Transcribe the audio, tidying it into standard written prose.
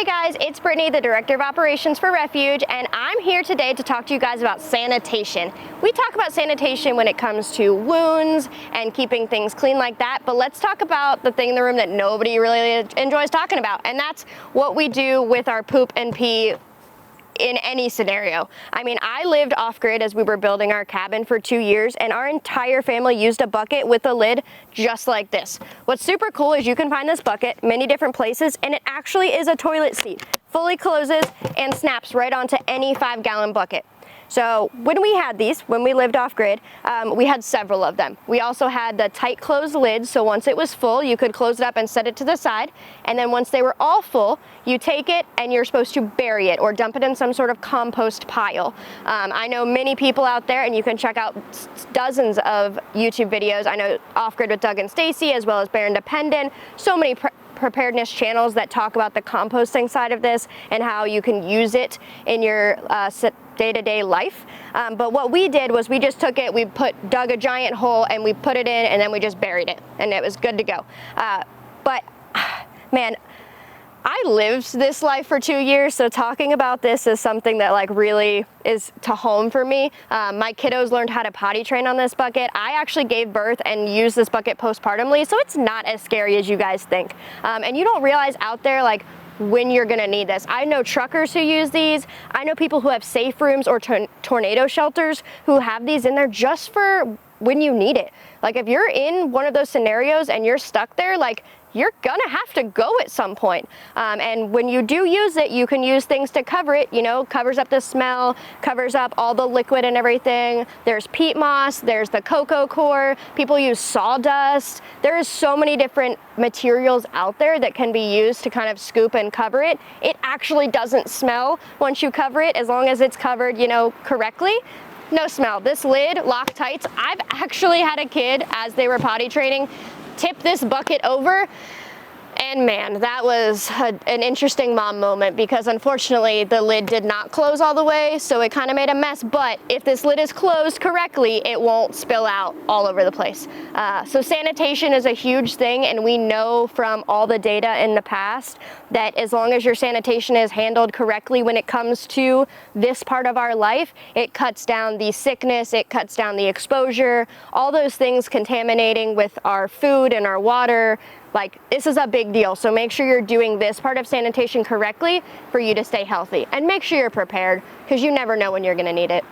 Hey guys, it's Brittany, the Director of Operations for Refuge, and I'm here today to talk to you guys about sanitation. We talk about sanitation when it comes to wounds and keeping things clean like that, but let's talk about the thing in the room that nobody really enjoys talking about, and that's what we do with our poop and pee in any scenario. I mean, I lived off-grid as we were building our cabin for 2 years, and our entire family used a bucket with a lid just like this. What's super cool is you can find this bucket many different places, and it actually is a toilet seat. Fully closes and snaps right onto any 5-gallon bucket. So when we had these, when we lived off-grid, we had several of them. We also had the tight closed lids, so once it was full, you could close it up and set it to the side. And then once they were all full, you take it and you're supposed to bury it or dump it in some sort of compost pile. I know many people out there, and you can check out dozens of YouTube videos. I know Off-Grid with Doug and Stacy, as well as Bear Independent, so many preparedness channels that talk about the composting side of this and how you can use it in your day-to-day life. But what we did was we just took it, we dug a giant hole and we put it in, and then we just buried it, and it was good to go. But man, I lived this life for 2 years, so talking about this is something that like really is to home for me. My kiddos learned how to potty train on this bucket. I actually gave birth and used this bucket postpartumly, so it's not as scary as you guys think. And you don't realize out there like when you're gonna need this. I know truckers who use these. I know people who have safe rooms or tornado shelters who have these in there just for when you need it. Like if you're in one of those scenarios and you're stuck there, like you're gonna have to go at some point. And when you do use it, you can use things to cover it, you know, covers up the smell, covers up all the liquid and everything. There's peat moss, there's the cocoa core, people use sawdust. There is so many different materials out there that can be used to kind of scoop and cover it. It actually doesn't smell once you cover it, as long as it's covered, you know, correctly. No smell. This lid, Loctites, I've actually had a kid, as they were potty training, tip this bucket over, and man, that was an interesting mom moment, because unfortunately the lid did not close all the way, so it kind of made a mess. But if this lid is closed correctly, it won't spill out all over the place. So sanitation is a huge thing, and we know from all the data in the past that as long as your sanitation is handled correctly when it comes to this part of our life, it cuts down the sickness, it cuts down the exposure, all those things contaminating with our food and our water. Like, this is a big deal, so make sure you're doing this part of sanitation correctly for you to stay healthy, and make sure you're prepared, because you never know when you're gonna need it.